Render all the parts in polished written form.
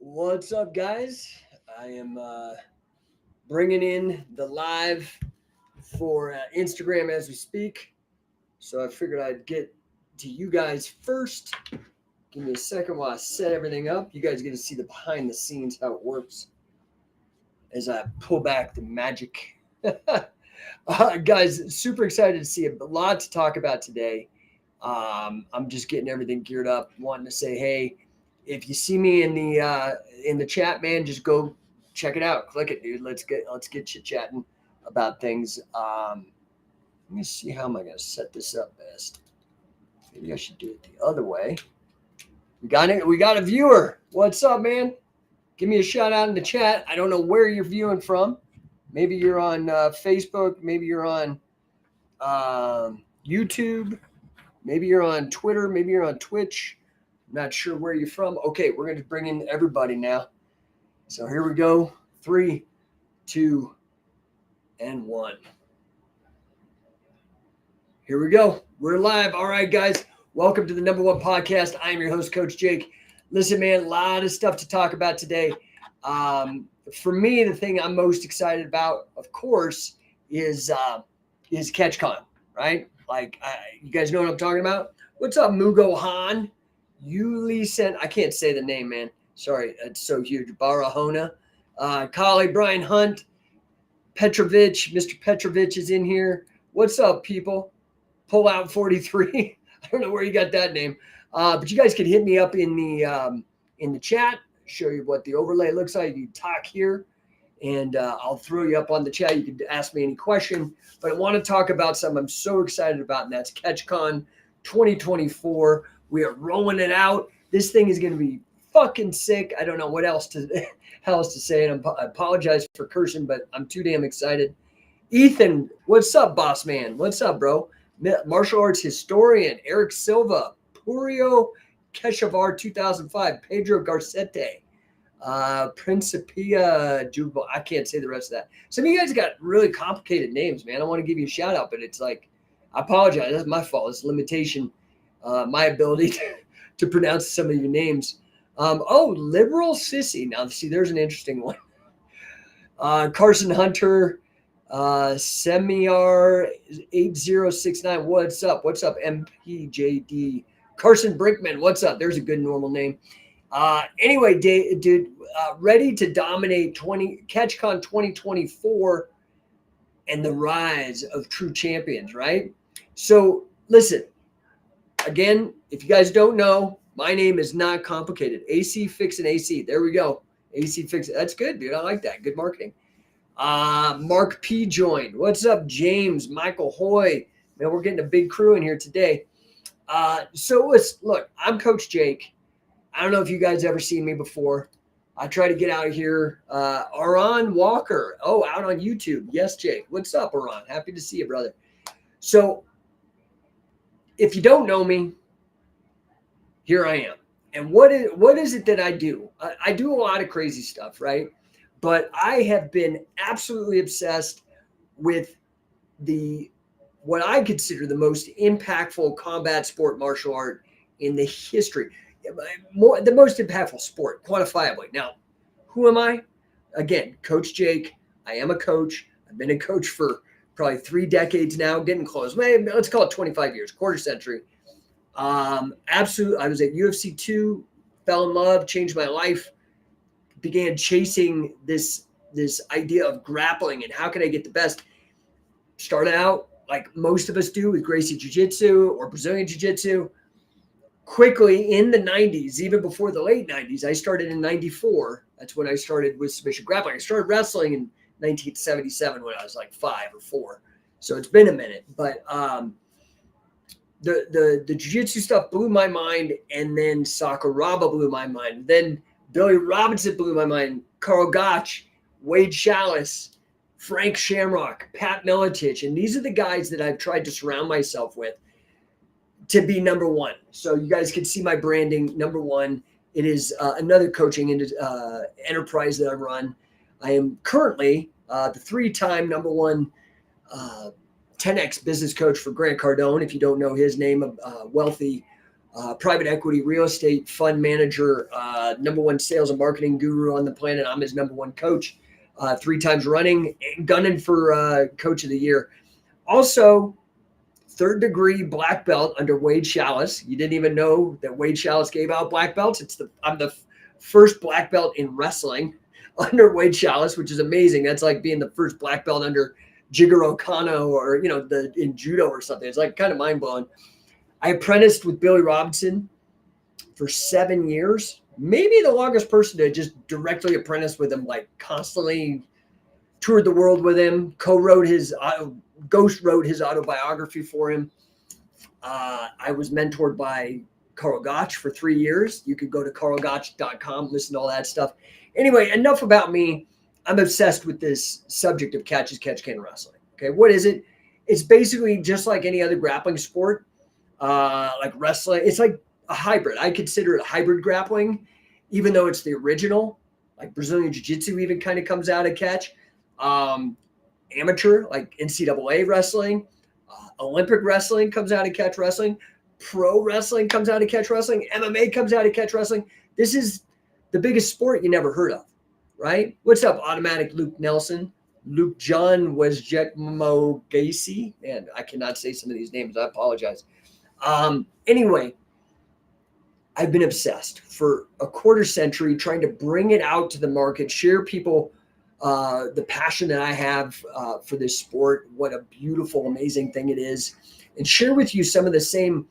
What's up, guys? I am bringing in the live for Instagram as we speak. So I figured I'd get to you guys first. Give me a second while I set everything up. You guys get to see the behind the scenes, how it works as I pull back the magic. Guys, super excited to see a lot to talk about today. I'm just getting everything geared up, wanting to say, hey, if you see me in the chat, man, just go check it out. Click it, dude. Let's get chit chatting about things. Let me see, how am I gonna set this up best? Maybe I should do it the other way. We got a viewer. What's up, man? Give me a shout out in the chat. I don't know where you're viewing from. Maybe you're on Facebook. Maybe you're on YouTube. Maybe you're on Twitter. Maybe you're on Twitch. I'm not sure where you're from. Okay, we're going to bring in everybody now. So here we go. 3, 2, and 1. Here we go. We're live. All right, guys. Welcome to the No1 Podcast. I'm your host, Coach Jake. Listen, man, a lot of stuff to talk about today. For me, the thing I'm most excited about, of course, is CATCHCON, right? Like, you guys know what I'm talking about? What's up, Mugo Han? Yuli I can't say the name, man. Sorry, it's so huge. Barahona. Kali, Brian Hunt, Petrovich. Mr. Petrovich is in here. What's up, people? Pull out 43. I don't know where you got that name. But you guys can hit me up in the chat, show you what the overlay looks like. You talk here, and I'll throw you up on the chat. You can ask me any question. But I want to talk about something I'm so excited about, and that's CATCHCON 2024. We are rolling it out. This thing is going to be fucking sick. I don't know what else to say. And I apologize for cursing, but I'm too damn excited. Ethan, what's up, boss man? What's up, bro? Martial arts historian Eric Silva, Purio Keshavar 2005, Pedro Garcete, Principia Jubal. I can't say the rest of that. Some of you guys got really complicated names, man. I want to give you a shout out, but it's like, I apologize. That's my fault. It's limitation. My ability to pronounce some of your names. Liberal Sissy. Now, see, there's an interesting one. Carson Hunter, Semiar 8069. What's up? What's up, MPJD? Carson Brinkman. What's up? There's a good normal name. Anyway, dude, ready to dominate CATCHCON 2024 and the rise of true champions, right? So listen. Again, if you guys don't know, my name is not complicated. AC Fix and AC. There we go. AC Fix. That's good, dude. I like that. Good marketing. Mark P joined. What's up, James? Michael Hoy. Man, we're getting a big crew in here today. So look, I'm Coach Jake. I don't know if you guys ever seen me before. I try to get out of here. Aron Walker. Oh, out on YouTube. Yes, Jake. What's up, Aron? Happy to see you, brother. So, if you don't know me, here I am. And what is it that I do? I do a lot of crazy stuff, right? But I have been absolutely obsessed with what I consider the most impactful combat sport martial art in the history. The most impactful sport, quantifiably. Now, who am I? Again, Coach Jake. I am a coach. I've been a coach for probably 3 decades now, getting close. Maybe let's call it 25 years, quarter century. Absolutely. I was at UFC 2, fell in love, changed my life, began chasing this idea of grappling and how can I get the best. Started out like most of us do with Gracie Jiu-Jitsu or Brazilian Jiu-Jitsu. Quickly in the 90s, even before the late 90s, I started in 94. That's when I started with submission grappling. I started wrestling in 1977 when I was like 5 or 4. So it's been a minute, but the jiu-jitsu stuff blew my mind, and then Sakuraba blew my mind. Then Billy Robinson blew my mind. Carl Gotch, Wade Chalice, Frank Shamrock, Pat Miletich, and these are the guys that I've tried to surround myself with to be number one. So you guys can see my branding, number one. It is another coaching enterprise that I run. I am currently the 3-time number one 10X business coach for Grant Cardone. If you don't know his name, a wealthy private equity, real estate fund manager, number one sales and marketing guru on the planet. I'm his number one coach, 3 times running, gunning for coach of the year. Also, 3rd degree black belt under Wade Chalice. You didn't even know that Wade Chalice gave out black belts. I'm the first black belt in wrestling under Wade Chalice, which is amazing. That's like being the first black belt under Jigoro Kano or, in judo or something. It's like kind of mind blowing. I apprenticed with Billy Robinson for 7 years, maybe the longest person to just directly apprentice with him, like constantly toured the world with him, ghost wrote his autobiography for him. I was mentored by Carl Gotch for 3 years. You could go to carlgotch.com, listen to all that stuff. Anyway, enough about me. I'm obsessed with this subject of CATCHCON wrestling. Okay, what is it? It's basically just like any other grappling sport, like wrestling. It's like a hybrid. I consider it hybrid grappling, even though it's the original. Like Brazilian Jiu-Jitsu even kind of comes out of catch. Amateur, like NCAA wrestling. Olympic wrestling comes out of catch wrestling. Pro wrestling comes out of catch wrestling. MMA comes out of catch wrestling. This is the biggest sport you never heard of, right? What's up, Automatic Luke Nelson? Luke John was Jekmo Gacy. Man, I cannot say some of these names. I apologize. Anyway, I've been obsessed for a quarter century trying to bring it out to the market, share people the passion that I have for this sport, what a beautiful, amazing thing it is, and share with you some of the same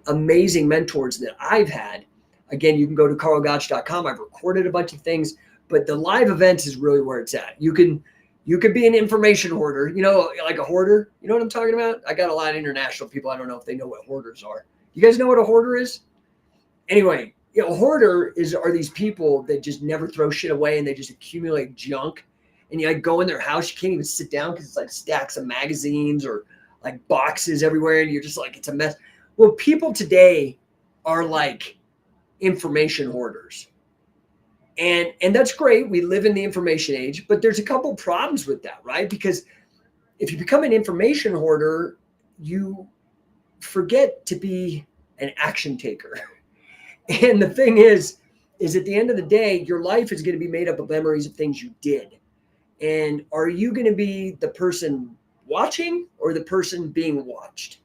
amazing mentors that I've had. Again, you can go to carlgotch.com. I've recorded a bunch of things, but the live events is really where it's at. You could be an information hoarder, like a hoarder. You know what I'm talking about? I got a lot of international people. I don't know if they know what hoarders are. You guys know what a hoarder is? Anyway, a hoarder are these people that just never throw shit away and they just accumulate junk. And you go in their house, you can't even sit down because it's like stacks of magazines or like boxes everywhere, and you're just like, it's a mess. Well, people today are like information hoarders. And that's great. We live in the information age, but there's a couple problems with that, right? Because if you become an information hoarder, you forget to be an action taker. And the thing is at the end of the day, your life is going to be made up of memories of things you did. And are you going to be the person watching or the person being watched?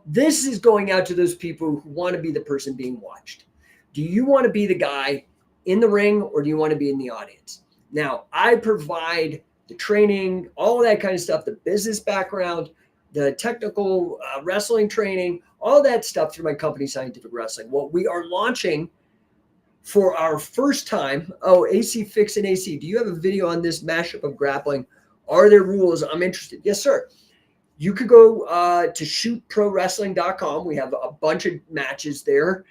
This is going out to those people who want to be the person being watched. Do you want to be the guy in the ring or do you want to be in the audience? Now, I provide the training, all of that kind of stuff, the business background, the technical wrestling training, all that stuff through my company, Scientific Wrestling. What we are launching for our first time. Oh, AC Fix and AC. Do you have a video on this mashup of grappling? Are there rules? I'm interested. Yes, sir. You could go to shootprowrestling.com. We have a bunch of matches there.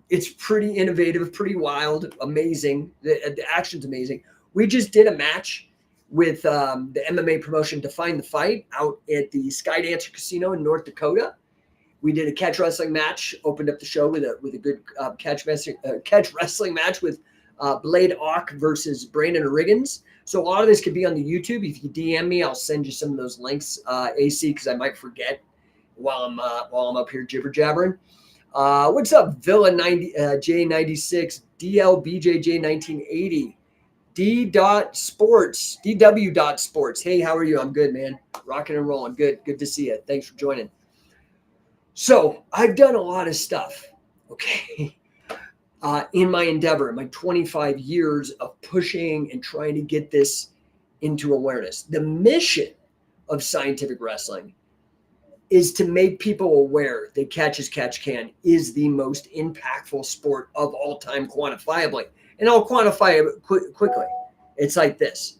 It's pretty innovative, pretty wild, amazing. The action's amazing. We just did a match with the MMA promotion Define the Fight out at the Skydancer Casino in North Dakota. We did a catch wrestling match, opened up the show with a good catch wrestling match with Blade Ock versus Brandon Riggins. So a lot of this could be on the YouTube. If you DM me, I'll send you some of those links, AC, because I might forget while I'm up here jibber jabbering. What's up, Villa J96, DLBJJ 1980, DW.sports. Hey, how are you? I'm good, man. Rocking and rolling. Good to see you. Thanks for joining. So I've done a lot of stuff, okay, in my endeavor, in my 25 years of pushing and trying to get this into awareness. The mission of Scientific Wrestling is to make people aware that CATCHCON is the most impactful sport of all time quantifiably. And I'll quantify it quickly. It's like this.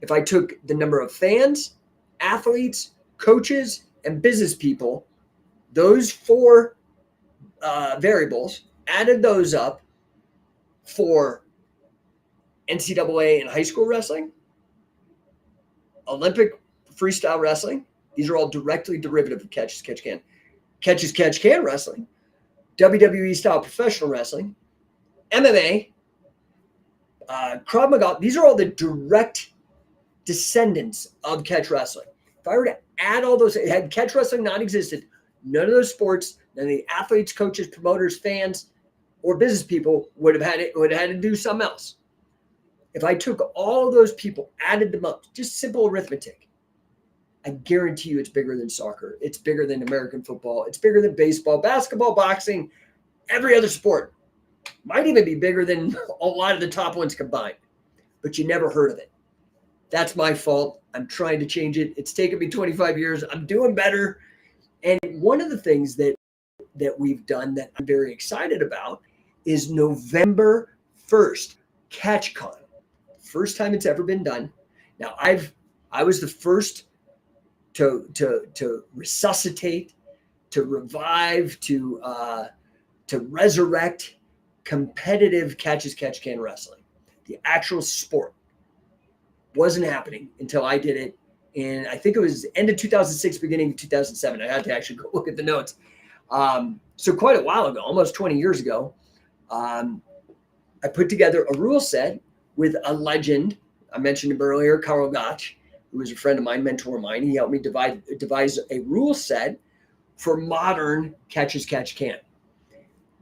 If I took the number of fans, athletes, coaches, and business people, those 4 variables, added those up for NCAA and high school wrestling, Olympic freestyle wrestling, these are all directly derivative of CATCHCON. CATCHCON wrestling, WWE style professional wrestling, MMA, Krav Maga, these are all the direct descendants of catch wrestling. If I were to add all those, had catch wrestling not existed, none of those sports, none of the athletes, coaches, promoters, fans, or business people would have had to do something else. If I took all of those people, added them up, just simple arithmetic, I guarantee you it's bigger than soccer. It's bigger than American football. It's bigger than baseball, basketball, boxing, every other sport. Might even be bigger than a lot of the top ones combined, but you never heard of it. That's my fault. I'm trying to change it. It's taken me 25 years. I'm doing better. And one of the things that we've done that I'm very excited about is November 1st, CATCHCON. First time it's ever been done. Now I was the first to resuscitate, to revive, to resurrect competitive catch-as-catch-can wrestling. The actual sport wasn't happening until I did it. And I think it was end of 2006, beginning of 2007. I had to actually go look at the notes. So quite a while ago, almost 20 years ago, I put together a rule set with a legend. I mentioned him earlier, Karl Gotch, who was a friend of mine, mentor of mine. He helped me devise a rule set for modern catch-as-catch-can.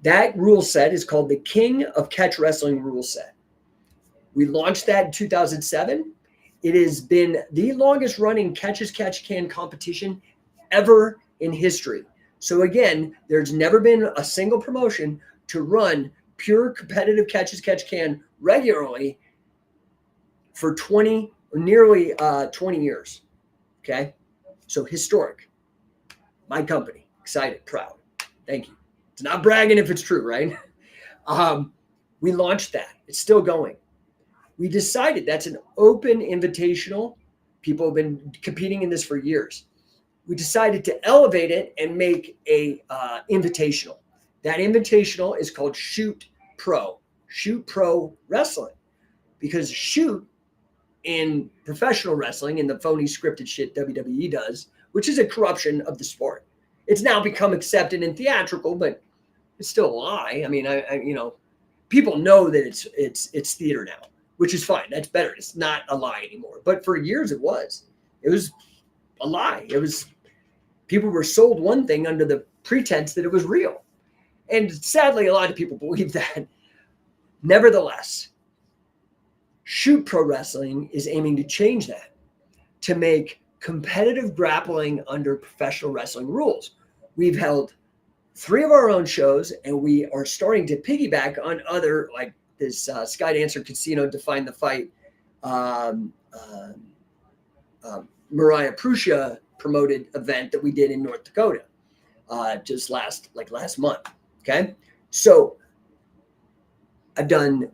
That rule set is called the King of Catch Wrestling Rule Set. We launched that in 2007. It has been the longest running catch-as-catch-can competition ever in history. So again, there's never been a single promotion to run pure competitive catch-as-catch-can regularly for nearly 20 years. Okay. So historic. My company, excited, proud. Thank you. It's not bragging if it's true, right? We launched that. It's still going. We decided that's an open invitational. People have been competing in this for years. We decided to elevate it and make a invitational. That invitational is called Shoot Pro Wrestling, because shoot in professional wrestling, in the phony scripted shit WWE does, which is a corruption of the sport. It's now become accepted in theatrical, but it's still a lie. I mean, people know that it's theater now, which is fine. That's better. It's not a lie anymore. But for years it was a lie. People were sold one thing under the pretense that it was real. And sadly, a lot of people believe that. Nevertheless, Shoot Pro Wrestling is aiming to change that, to make competitive grappling under professional wrestling rules. We've held 3 of our own shows, and we are starting to piggyback on other, like this Skydancer Casino Define the Fight, Mariah Prussia promoted event that we did in North Dakota just last month. Okay. So I've done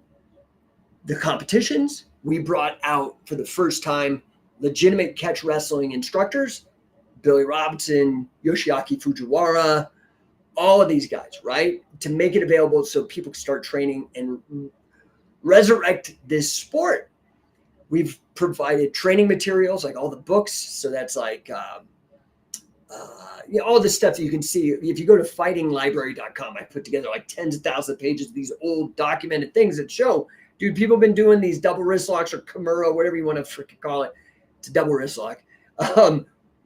the competitions. We brought out for the first time legitimate catch wrestling instructors, Billy Robinson, Yoshiaki Fujiwara, all of these guys, right? To make it available so people can start training and resurrect this sport. We've provided training materials, like all the books. So that's like all the stuff that you can see. If you go to fightinglibrary.com, I put together like tens of thousands of pages of these old documented things that show, dude, people have been doing these double wrist locks or Kimura, whatever you want to freaking call it. It's a double wrist lock.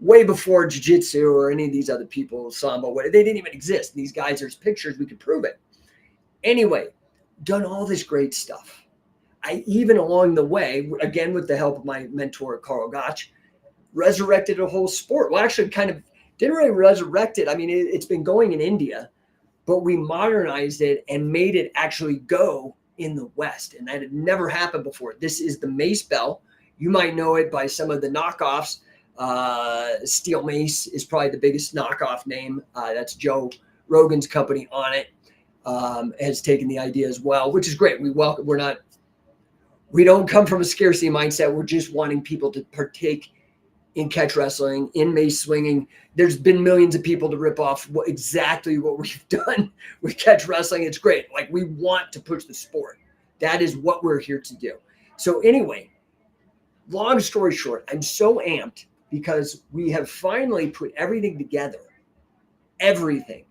Way before jiu-jitsu or any of these other people, Sambo, they didn't even exist. These guys, there's pictures, we could prove it. Anyway, done all this great stuff. I even along the way, again, with the help of my mentor, Karl Gotch, resurrected a whole sport. Well, actually kind of didn't really resurrect it. I mean, it's been going in India, but we modernized it and made it actually go in the West. And that had never happened before. This is the mace bell. You might know it by some of the knockoffs. Steel Mace is probably the biggest knockoff name. That's Joe Rogan's company on it. Has taken the idea as well, which is great. We don't come from a scarcity mindset. We're just wanting people to partake in catch wrestling, in mace swinging. There's been millions of people to rip off exactly what we've done with catch wrestling. It's great. Like, we want to push the sport. That is what we're here to do. So anyway, long story short, I'm so amped because we have finally put everything together, everything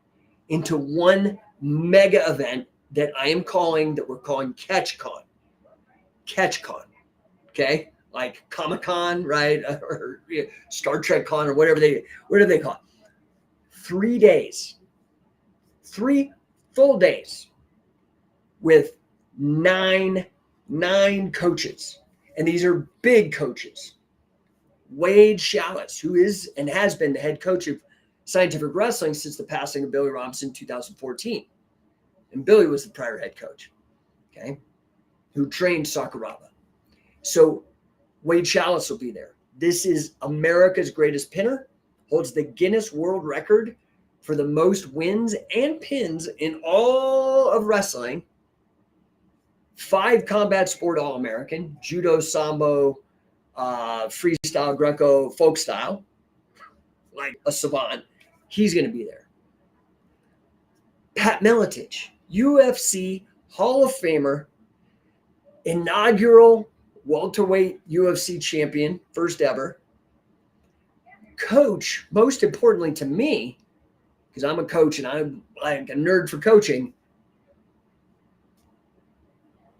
into one mega event that we're calling CATCHCON. CATCHCON. Okay. Like Comic-Con, right? Or Star Trek Con, or whatever they call it. 3 days, 3 full days with nine coaches. And these are big coaches. Wade Schallis, who is and has been the head coach of Scientific Wrestling since the passing of Billy Robinson in 2014. And Billy was the prior head coach, okay, who trained Sakuraba. So Wade Schallis will be there. This is America's greatest pinner, holds the Guinness World Record for the most wins and pins in all of wrestling. 5 combat sport All-American, judo, sambo, freestyle, Greco, folk style, like a savant. He's going to be there. Pat Miletich, UFC Hall of Famer, inaugural welterweight UFC champion, first ever. Coach, most importantly to me, because I'm a coach and I'm like a nerd for coaching,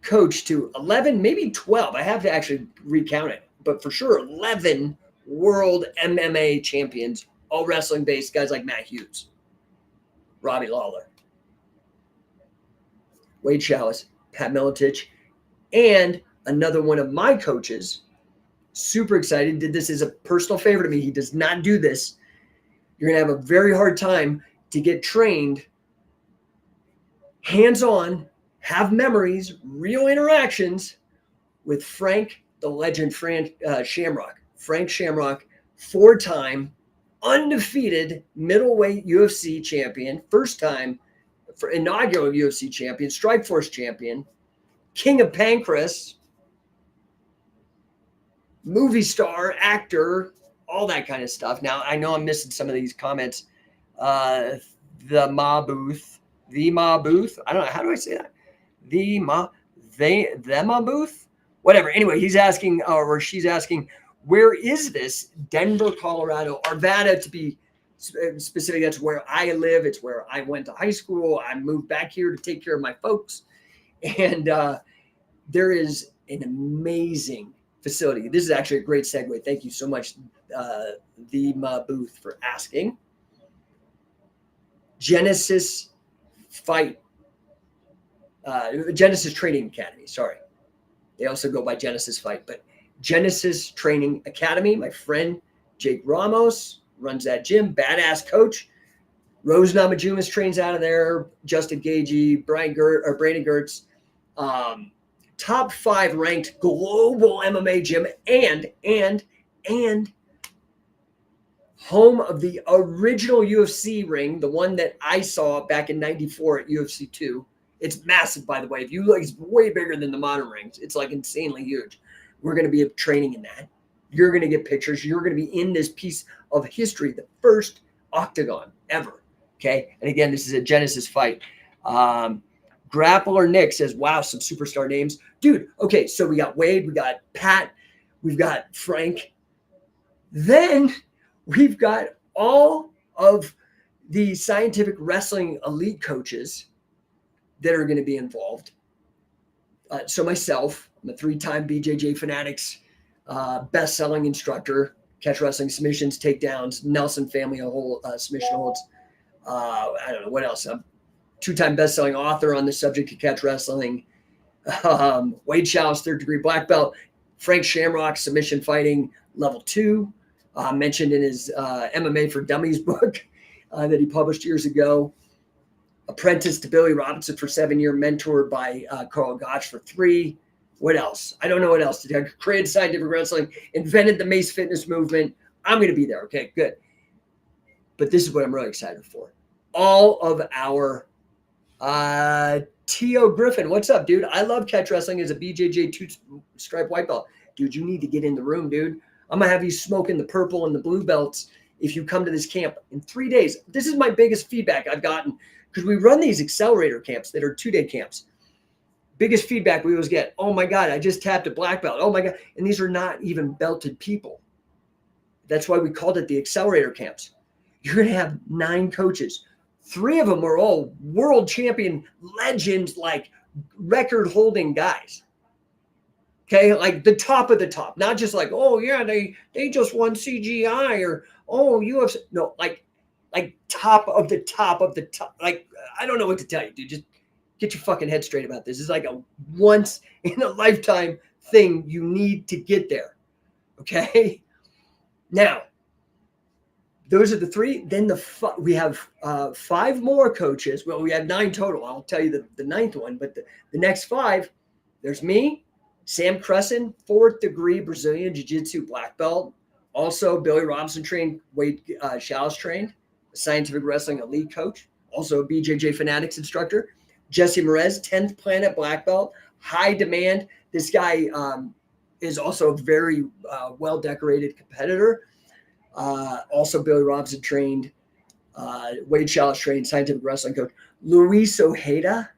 coach to 11, maybe 12. I have to actually recount it, but for sure 11 world MMA champions, all wrestling based, guys like Matt Hughes, Robbie Lawler, Wade Schallis, Pat Miletich, and another one of my coaches, super excited, did this as a personal favor to me. He does not do this. You're going to have a very hard time to get trained hands-on, have memories, real interactions with Frank, the legend, Shamrock. Frank Shamrock, 4-time undefeated middleweight UFC champion, first time for inaugural UFC champion, Strikeforce champion, King of Pancrase, movie star, actor, all that kind of stuff. Now, I know I'm missing some of these comments. The Ma Booth. I don't know. How do I say that? The Ma Booth? Whatever. Anyway, he's asking, or she's asking, where is this? Denver, Colorado, Arvada to be specific. That's where I live. It's where I went to high school. I moved back here to take care of my folks. And there is an amazing facility. This is actually a great segue. Thank you so much, the Ma Booth, for asking. Genesis Training Academy. Sorry. They also go by Genesis Fight, but Genesis Training Academy. My friend Jake Ramos runs that gym. Badass coach. Rose Namajunas trains out of there. Justin Gagey, Brandon Gertz. Top 5 ranked global MMA gym and home of the original UFC ring, the one that I saw back in '94 at UFC 2. It's massive, by the way. If you look, it's way bigger than the modern rings. It's like insanely huge. We're going to be training in that. You're going to get pictures. You're going to be in this piece of history, the first octagon ever. Okay. And again, this is a Genesis Fight. Grappler Nick says, wow, some superstar names. Dude, okay, so we got Wade, we got Pat, we've got Frank. Then we've got all of the Scientific Wrestling elite coaches that are going to be involved. So myself, I'm a 3-time BJJ Fanatics best-selling instructor, catch wrestling submissions, takedowns, Nelson family submission holds. I don't know what else. I'm 2-time best-selling author on the subject of catch wrestling. Wade Schallis, 3rd-degree black belt. Frank Shamrock, submission fighting level 2, mentioned in his MMA for Dummies book that he published years ago. Apprentice to Billy Robinson for 7 year, mentored by Carl Gotch for 3. What else? I don't know what else. I created Scientific Wrestling, invented the Mace Fitness movement. I'm going to be there. Okay, good. But this is what I'm really excited for. All of our T.O. Griffin, what's up, dude? I love catch wrestling as a BJJ 2-stripe white belt. Dude, you need to get in the room, dude. I'm going to have you smoking the purple and the blue belts if you come to this camp in 3 days. This is my biggest feedback I've gotten because we run these accelerator camps that are 2-day camps. Biggest feedback we always get, oh my God, I just tapped a black belt. Oh my God. And these are not even belted people. That's why we called it the accelerator camps. You're going to have 9 coaches. 3 of them are all world champion legends, like record holding guys. Okay. Like the top of the top, not just like, oh yeah, they just won CGI or, oh, UFC. No, like like top of the top of the top. Like, I don't know what to tell you, dude. Just get your fucking head straight about this. It's like a once in a lifetime thing. You need to get there. Okay. Now, those are the three. Then we have 5 more coaches. Well, we have 9 total. I'll tell you the 9th one, but the next 5, there's me, Sam Crescent, 4th degree Brazilian Jiu-Jitsu black belt. Also, Billy Robinson trained, Wade Chalice trained, a scientific wrestling elite coach. Also, a BJJ Fanatics instructor. Jesse Merez, 10th Planet black belt, high demand. This guy is also a very well-decorated competitor. Also, Billy Robinson trained, Wade Chalice trained, scientific wrestling coach. Luis Ojeda.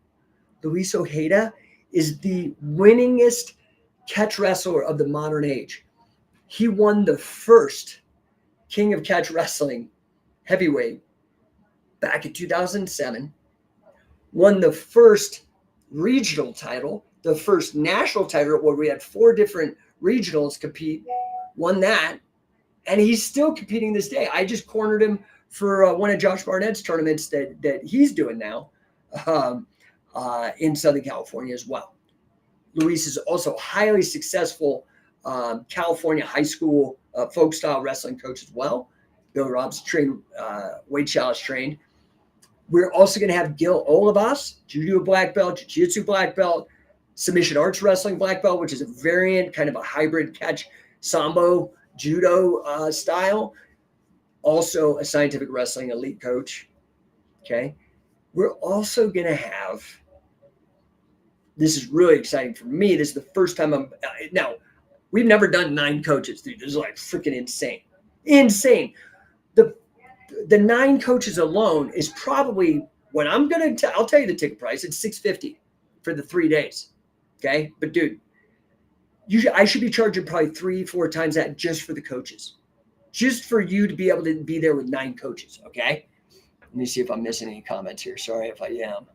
Luis Ojeda is the winningest catch wrestler of the modern age. He won the first King of Catch Wrestling heavyweight back in 2007, won the first regional title, the first national title where we had 4 different regionals compete, won that, and he's still competing this day. I just cornered him for one of Josh Barnett's tournaments that he's doing now in Southern California as well. Luis is also highly successful California high school folk style wrestling coach as well. Billy Robinson trained, Wade Chalice trained. We're also going to have Gil Olivas, judo black belt, jiu-jitsu black belt, submission arts wrestling black belt, which is a variant, kind of a hybrid catch sambo judo style. Also a scientific wrestling elite coach. Okay. We're also going to have, this is really exciting for me. This is the first time now we've never done 9 coaches, dude. This is like freaking insane. Insane. The 9 coaches alone is probably what I'm going to I'll tell you the ticket price. It's $650 for the 3 days. Okay. But dude, I should be charging probably 3-4 times that just for the coaches, just for you to be able to be there with 9 coaches. Okay. Let me see if I'm missing any comments here. Sorry if I am.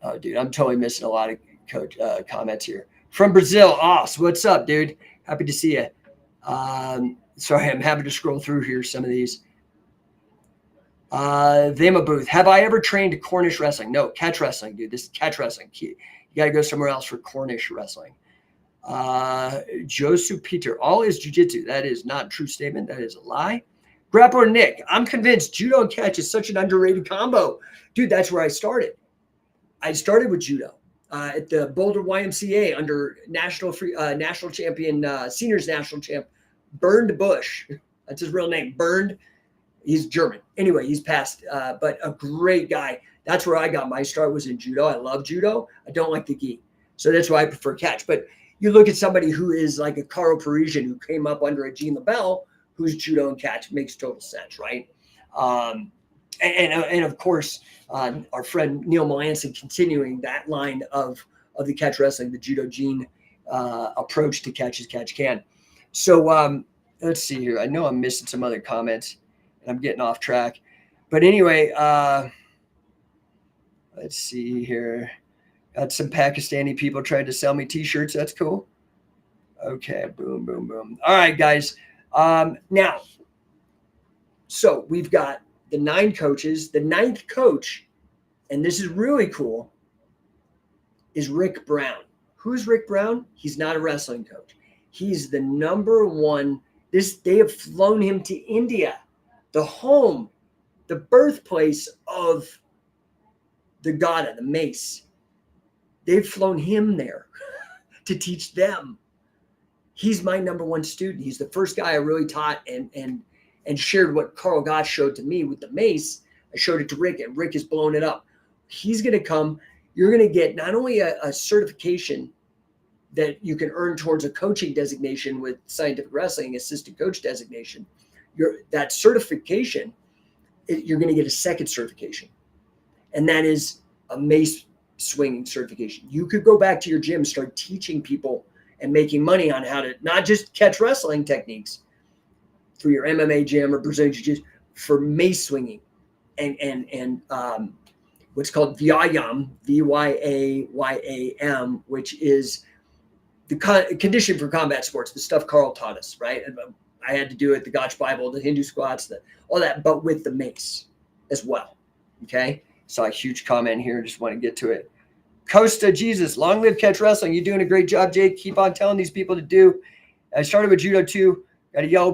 Oh, dude, I'm totally missing a lot of comments here. From Brazil, Os, what's up, dude? Happy to see you. Sorry, I'm having to scroll through here some of these. Vema Booth, have I ever trained Cornish wrestling? No, catch wrestling, dude. This is catch wrestling. You got to go somewhere else for Cornish wrestling. Josu Peter, all is jiu-jitsu. That is not a true statement. That is a lie. Grappler Nick, I'm convinced judo and catch is such an underrated combo. Dude, that's where I started. I started with judo at the Boulder YMCA under national champion, seniors national champ, Bernd Bush. That's his real name, Bernd. He's German. Anyway, he's passed, but a great guy. That's where I got my start, was in judo. I love judo. I don't like the gi. So that's why I prefer catch. But you look at somebody who is like a Carl Parisian who came up under a Jean LaBelle, who's judo and catch, makes total sense, right? And of course, our friend Neil Melanson continuing that line of the catch wrestling, the judo gene approach to catch as catch can. So let's see here. I know I'm missing some other comments and I'm getting off track. But anyway, let's see here. Got some Pakistani people trying to sell me T-shirts. That's cool. Okay, boom, boom, boom. All right, guys. Now, so we've got the 9 coaches. The 9th coach, and this is really cool, is Rick Brown. Who's Rick Brown? He's not a wrestling coach. He's the #1. They have flown him to India, the home, the birthplace of the Gada, the mace. They've flown him there to teach them. He's my #1 student. He's the first guy I really taught and shared what Carl Gotch showed to me with the mace. I showed it to Rick, and Rick has blown it up. He's going to come. You're going to get not only a certification that you can earn towards a coaching designation with scientific wrestling, assistant coach designation. That certification, you're going to get a second certification, and that is a mace swinging certification. You could go back to your gym, start teaching people and making money on how to not just catch wrestling techniques for your MMA gym or Brazilian Jiu-Jitsu, for mace swinging and what's called Vyayam, Vyayam, which is the condition for combat sports, the stuff Carl taught us, right? I had to do it, the Gotch Bible, the Hindu squats, all that, but with the mace as well. Okay. Saw a huge comment here. Just want to get to it. Costa Jesus, long live Catch Wrestling. You're doing a great job, Jake. Keep on telling these people to do. I started with judo too. Got a yellow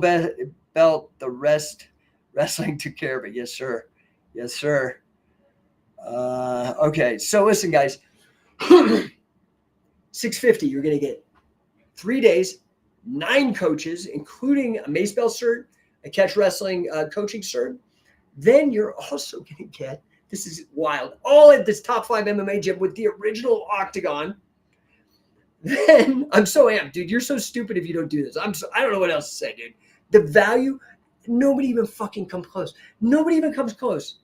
belt. The rest wrestling took care of it. Yes, sir. Yes, sir. Okay. So listen, guys, $650. You're going to get 3 days, 9 coaches, including a mace belt cert, a Catch Wrestling coaching cert. Then you're also going to get, this is wild, all at this top 5 MMA gym with the original octagon. Then I'm so amped, dude. You're so stupid if you don't do this. I don't know what else to say, dude. The value, nobody even fucking comes close. Nobody even comes close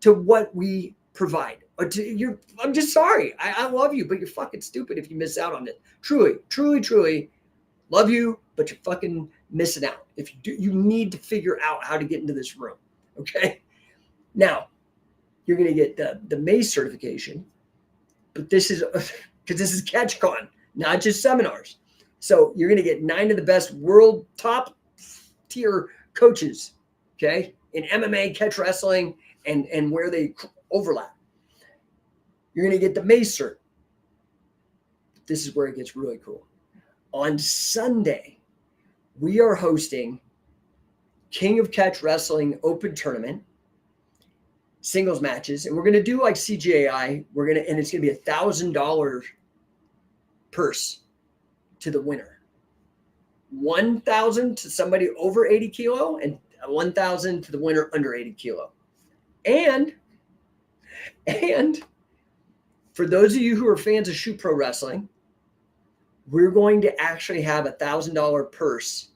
to what we provide. I'm just sorry. I love you, but you're fucking stupid if you miss out on it. Truly, truly, truly love you, but you're fucking missing out. If you do, you need to figure out how to get into this room. Okay. Now you're going to get the mace certification, but this is because this is CatchCon, not just seminars. So you're going to get 9 of the best world top tier coaches. Okay. In MMA, Catch Wrestling, and where they overlap. You're going to get the mace cert. This is where it gets really cool. On Sunday, we are hosting King of Catch Wrestling Open Tournament singles matches, and we're going to do like CGAI. And it's going to be $1,000 purse to the winner. 1,000 to somebody over 80 kilo, and 1,000 to the winner under 80 kilo. And for those of you who are fans of Shoot Pro Wrestling, we're going to actually have $1,000 purse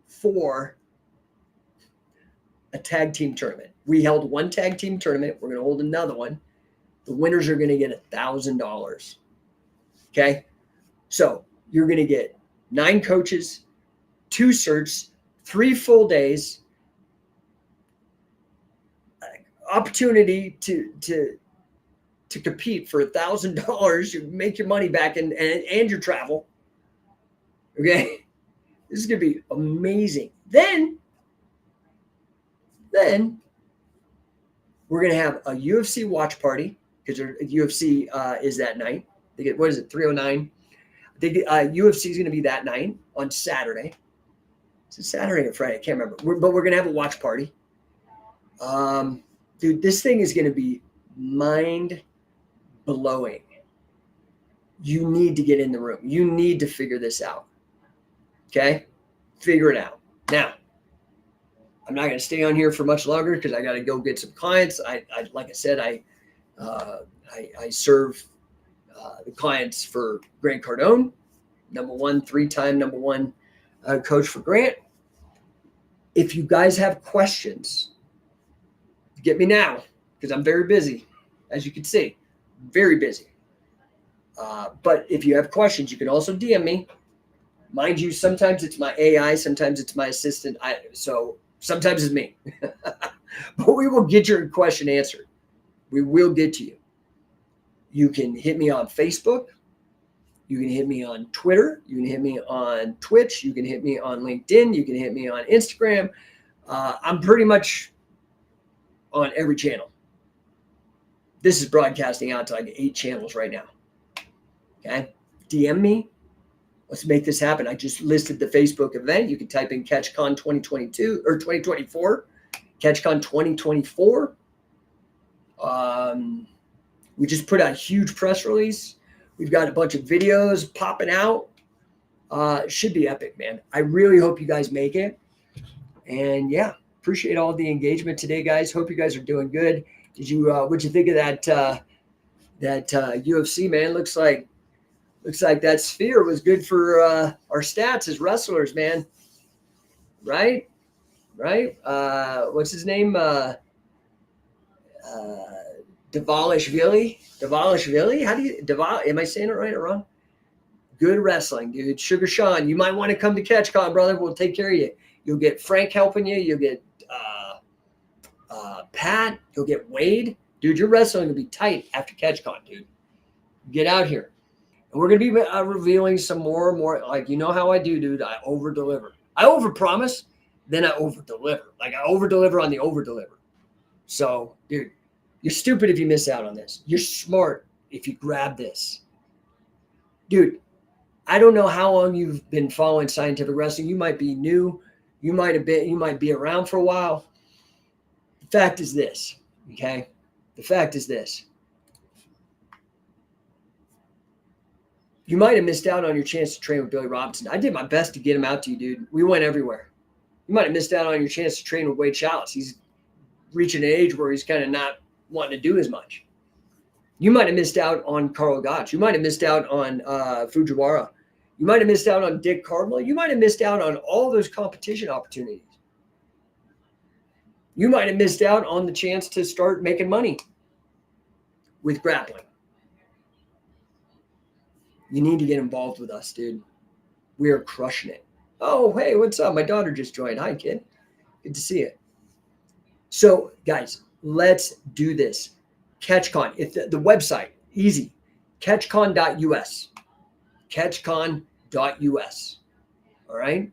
for a tag team tournament. We held one tag team tournament. We're going to hold another one. The winners are going to get $1,000. Okay. So you're going to get 9 coaches, 2 certs, 3 full days, opportunity to compete for $1,000. You make your money back and your travel. Okay. This is going to be amazing. Then we're going to have a UFC watch party because UFC is that night. They get, what is it, 309? I think UFC is going to be that night on Saturday. Is it Saturday or Friday? I can't remember. But we're going to have a watch party. Dude, this thing is going to be mind-blowing. You need to get in the room. You need to figure this out. Okay? Figure it out. Now, I'm not going to stay on here for much longer because I got to go get some clients. I like I said, I serve the clients for Grant Cardone, #1, 3-time #1 coach for Grant. If you guys have questions, get me now because I'm very busy, as you can see, very busy. But if you have questions, you can also DM me. Mind you, sometimes it's my AI, sometimes it's my assistant. So sometimes it's me. But we will get your question answered. We will get to you. You can hit me on Facebook. You can hit me on Twitter. You can hit me on Twitch. You can hit me on LinkedIn. You can hit me on Instagram. I'm pretty much on every channel. This is broadcasting out to like 8 channels right now. Okay. DM me. Let's make this happen. I just listed the Facebook event. You can type in CatchCon2022 or 2024. CatchCon2024. We just put out a huge press release. We've got a bunch of videos popping out. It should be epic, man. I really hope you guys make it. And yeah, appreciate all the engagement today, guys. Hope you guys are doing good. What'd you think of that UFC, man? Looks like that sphere was good for our stats as wrestlers, man. Right? What's his name? Davalishvili? How do you am I saying it right or wrong? Good wrestling, dude. Sugar Sean, you might want to come to CatchCon, brother. We'll take care of you. You'll get Frank helping you. You'll get Pat. You'll get Wade. Dude, your wrestling will be tight after CatchCon, dude. Get out here. And we're going to be revealing some more, like, you know how I do, dude. I over-deliver. I overpromise, then I overdeliver. Like I overdeliver on the overdeliver. So, dude, you're stupid if you miss out on this. You're smart if you grab this. Dude, I don't know how long you've been following scientific wrestling. You might be new. You might be around for a while. The fact is this, okay? The fact is this. You might have missed out on your chance to train with Billy Robinson. I did my best to get him out to you, dude. We went everywhere. You might have missed out on your chance to train with Wade Chalice. He's reaching an age where he's kind of not wanting to do as much. You might have missed out on Carl Gotch. You might have missed out on Fujiwara. You might have missed out on Dick Cardinal. You might have missed out on all those competition opportunities. You might have missed out on the chance to start making money with grappling. You need to get involved with us, dude. We are crushing it. Oh, hey, what's up? My daughter just joined. Hi, kid. Good to see you. So, guys, let's do this. CatchCon. If the website, easy. CATCHCON.us. CATCHCON.us. All right?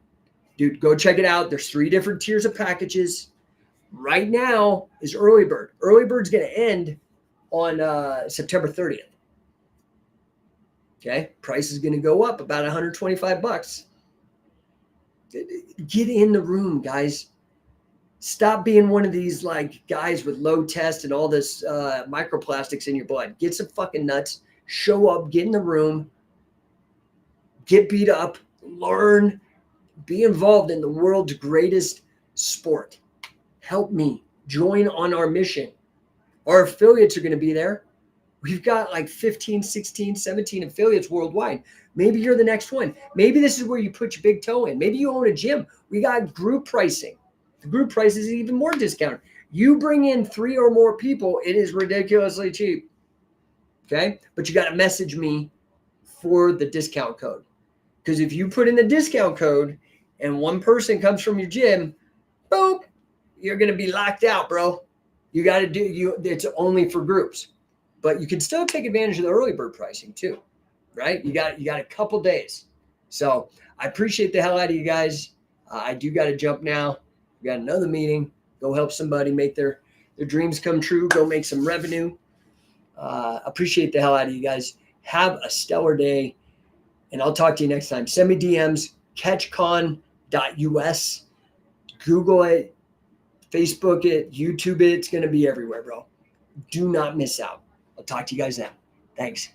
Dude, go check it out. There's 3 different tiers of packages. Right now is Early Bird. Early Bird's going to end on September 30th. Okay? Price is going to go up about $125. Get in the room, guys. Stop being one of these like guys with low test and all this microplastics in your blood. Get some fucking nuts. Show up. Get in the room. Get beat up. Learn. Be involved in the world's greatest sport. Help me. Join on our mission. Our affiliates are going to be there. We've got like 15, 16, 17 affiliates worldwide. Maybe you're the next one. Maybe this is where you put your big toe in. Maybe you own a gym. We got group pricing. The group price is even more discounted. You bring in 3 or more people, it is ridiculously cheap. Okay? But you got to message me for the discount code. Because if you put in the discount code and one person comes from your gym, boom, you're going to be locked out, bro. You got to it's only for groups. But you can still take advantage of the early bird pricing too, right? You got a couple days. So I appreciate the hell out of you guys. I do got to jump now. We got another meeting. Go help somebody make their dreams come true. Go make some revenue. Appreciate the hell out of you guys. Have a stellar day. And I'll talk to you next time. Send me DMs. CATCHCON.us. Google it. Facebook it. YouTube it. It's going to be everywhere, bro. Do not miss out. I'll talk to you guys then. Thanks.